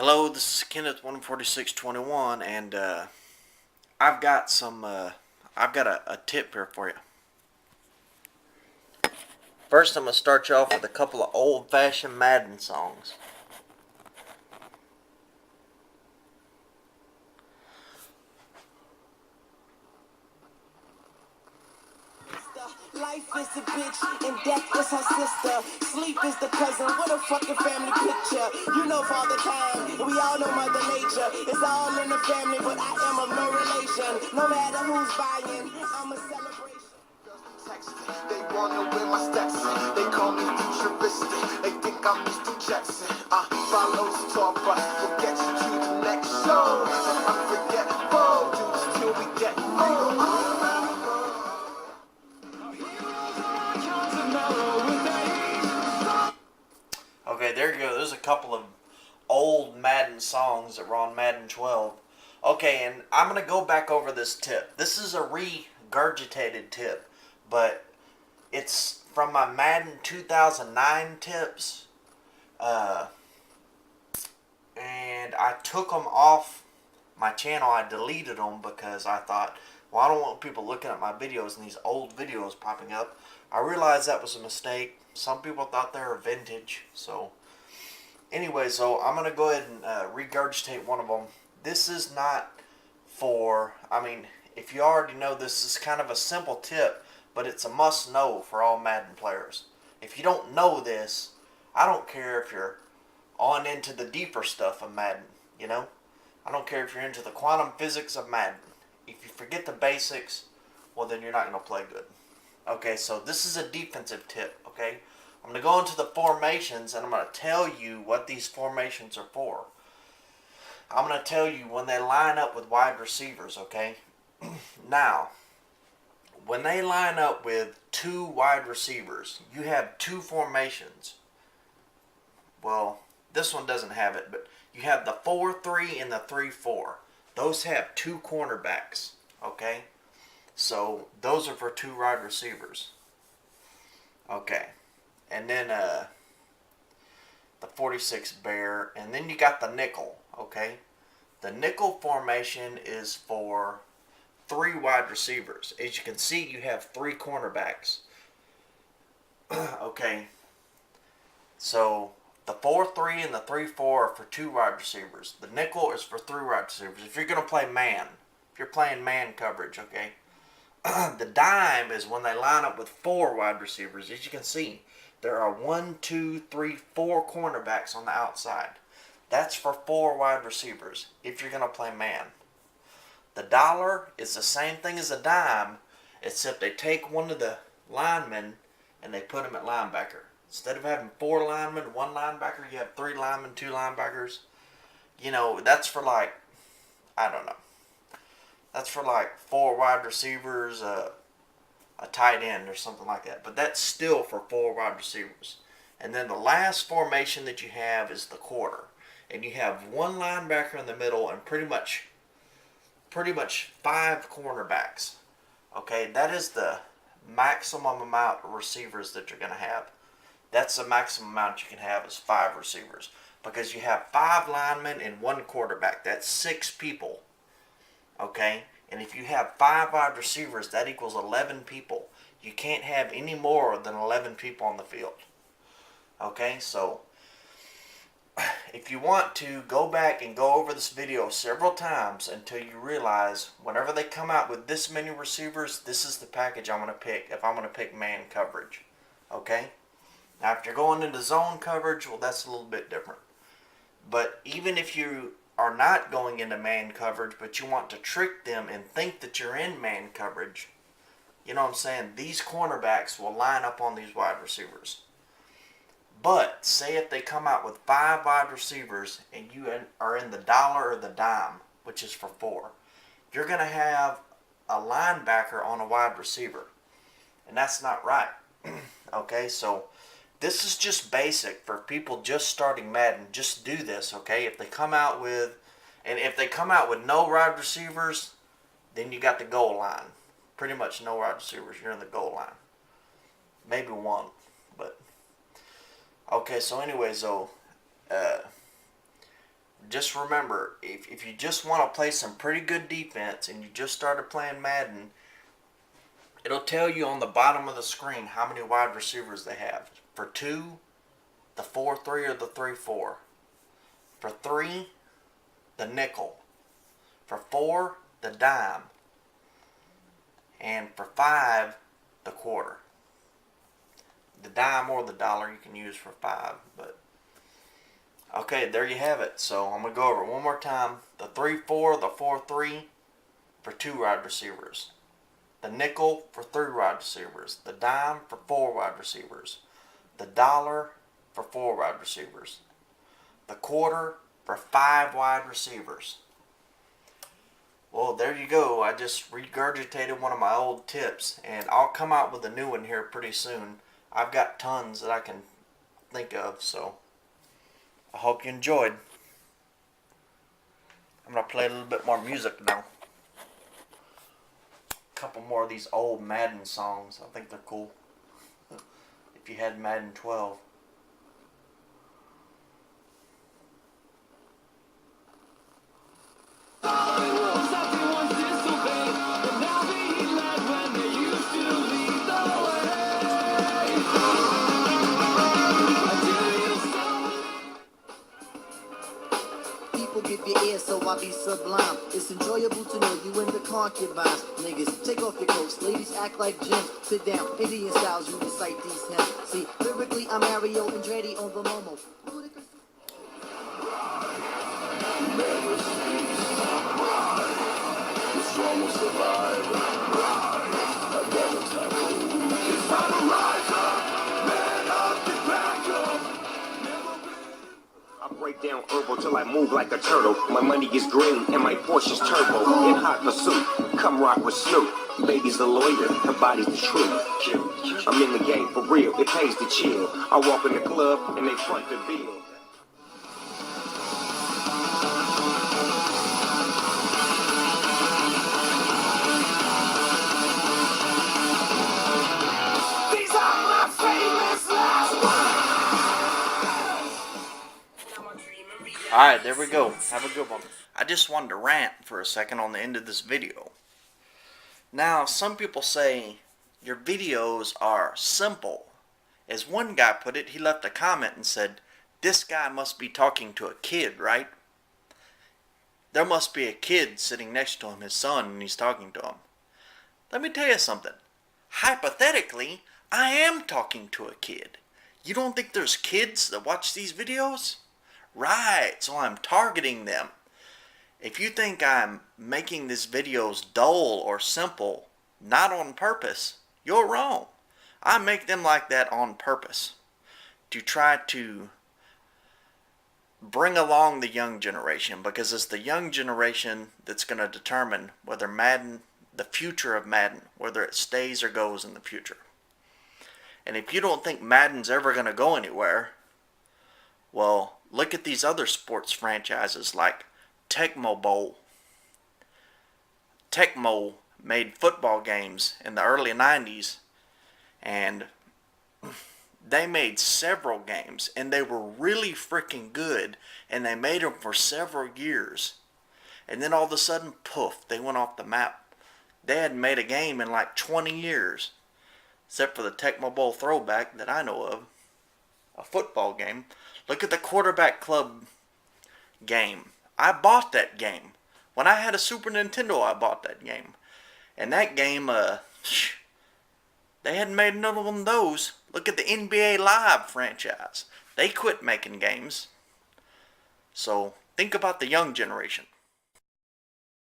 Hello, this is Kenneth 14621, and I've got a tip here for you. First, I'm gonna start you off with a couple of old-fashioned Madden songs. Life is a bitch and death is her sister. Sleep is the cousin with a fucking family picture. You know Father Time, we all know Mother Nature. It's all in the family, but I am of no relation. No matter who's buying, I'm a celebration. They wanna wear my Stetson. They call me futuristic. They think I'm Mr. Jackson. I follow the tour bus. We'll get you to the next show. Unforgettable, do this till we get old. Okay, there you go. There's a couple of old Madden songs that were on Madden 12. Okay, and I'm gonna go back over this tip. This is a regurgitated tip, but it's from my Madden 2009 tips. And I took them off my channel. I deleted them because I thought, well, I don't want people looking at my videos and these old videos popping up. I realized that was a mistake. Some people thought they were vintage. So anyway, so I'm going to go ahead and regurgitate one of them. This is not for, if you already know, this is kind of a simple tip, but it's a must know for all Madden players. If you don't know this, I don't care if you're on into the deeper stuff of Madden, you know? I don't care if you're into the quantum physics of Madden. If you forget the basics, well, then you're not going to play good. Okay, so this is a defensive tip, okay? I'm going to go into the formations, and I'm going to tell you what these formations are for. I'm going to tell you when they line up with wide receivers, okay? Now, when they line up with two wide receivers, you have two formations. Well, this one doesn't have it, but you have the 4-3 and the 3-4. Those have two cornerbacks, okay? So those are for two wide receivers. Okay. And then the 46 bear, and then you got the nickel, okay? The nickel formation is for three wide receivers. As you can see, you have three cornerbacks. Okay. So the 4-3 and the 3-4 are for two wide receivers. The nickel is for three wide receivers. If you're going to play man, if you're playing man coverage, okay? The dime is when they line up with four wide receivers. As you can see, there are 1, 2, 3, 4 cornerbacks on the outside. That's for four wide receivers if you're going to play man. The dollar is the same thing as a dime, except they take one of the linemen and they put him at linebacker. Instead of having four linemen, one linebacker, you have three linemen, two linebackers. You know, that's for like, I don't know. That's for like four wide receivers, a tight end or something like that. But that's still for four wide receivers. And then the last formation that you have is the quarter. And you have one linebacker in the middle and pretty much five cornerbacks. Okay, that is the maximum amount of receivers that you're going to have. That's the maximum amount you can have is five receivers. Because you have five linemen and one quarterback. That's six people. Okay? And if you have five wide receivers, that equals 11 people. You can't have any more than 11 people on the field. Okay? So, if you want to, go back and go over this video several times until you realize whenever they come out with this many receivers, this is the package I'm going to pick if I'm going to pick man coverage. Okay? Now, if you're going into zone coverage, well, that's a little bit different. But even if you are not going into man coverage, but you want to trick them and think that you're in man coverage, you know what I'm saying? These cornerbacks will line up on these wide receivers. But say if they come out with five wide receivers and you are in the dollar or the dime, which is for four, you're going to have a linebacker on a wide receiver. And that's not right. Okay, so this is just basic for people just starting Madden. Just do this, okay? If they come out with no wide receivers, then you got the goal line. Pretty much no wide receivers, you're in the goal line. Maybe one, but okay. So anyways, though, just remember, if you just want to play some pretty good defense and you just started playing Madden, it'll tell you on the bottom of the screen how many wide receivers they have. For 2, the 4-3 or the 3-4. For 3, the nickel. For 4, the dime. And for 5, the quarter. The dime or the dollar you can use for 5. But okay, there you have it. So I'm going to go over it one more time. The 3-4, the 4-3 for 2 wide receivers. The nickel for 3 wide receivers. The dime for 4 wide receivers. The dollar for 4 wide receivers. The quarter for 5 wide receivers. Well, there you go. I just regurgitated one of my old tips, and I'll come out with a new one here pretty soon. I've got tons that I can think of, so I hope you enjoyed. I'm going to play a little bit more music now. A couple more of these old Madden songs. I think they're cool. If you had Madden 12. Give your ear so I be sublime. It's enjoyable to know you in the concubines. Niggas, take off your coats. Ladies act like gems. Sit down. Indian styles, you recite these hymns. See, lyrically, I'm Mario Andretti on the Momo. Break down herbal till I move like a turtle. My money is green and my Porsche's turbo. In hot pursuit, come rock with Snoop. Baby's the lawyer, her body's the truth. I'm in the game for real, it pays to chill. I walk in the club and they front the bill. These are my famous last words. Alright, there we go. Have a good one. I just wanted to rant for a second on the end of this video. Now, some people say your videos are simple. As one guy put it, he left a comment and said, "This guy must be talking to a kid, right? There must be a kid sitting next to him, his son, and he's talking to him." Let me tell you something. Hypothetically, I am talking to a kid. You don't think there's kids that watch these videos? Right, so I'm targeting them. If you think I'm making these videos dull or simple, not on purpose, you're wrong. I make them like that on purpose to try to bring along the young generation, because it's the young generation that's going to determine whether Madden, the future of Madden, whether it stays or goes in the future. And if you don't think Madden's ever going to go anywhere, well, look at these other sports franchises like Tecmo Bowl. Tecmo made football games in the early 90s, and they made several games, and they were really freaking good, and they made them for several years. And then all of a sudden, poof, they went off the map. They hadn't made a game in like 20 years, except for the Tecmo Bowl throwback that I know of, a football game. Look at the Quarterback Club game. I bought that game. When I had a Super Nintendo, I bought that game. And that game, they hadn't made another one of those. Look at the NBA Live franchise. They quit making games. So, think about the young generation.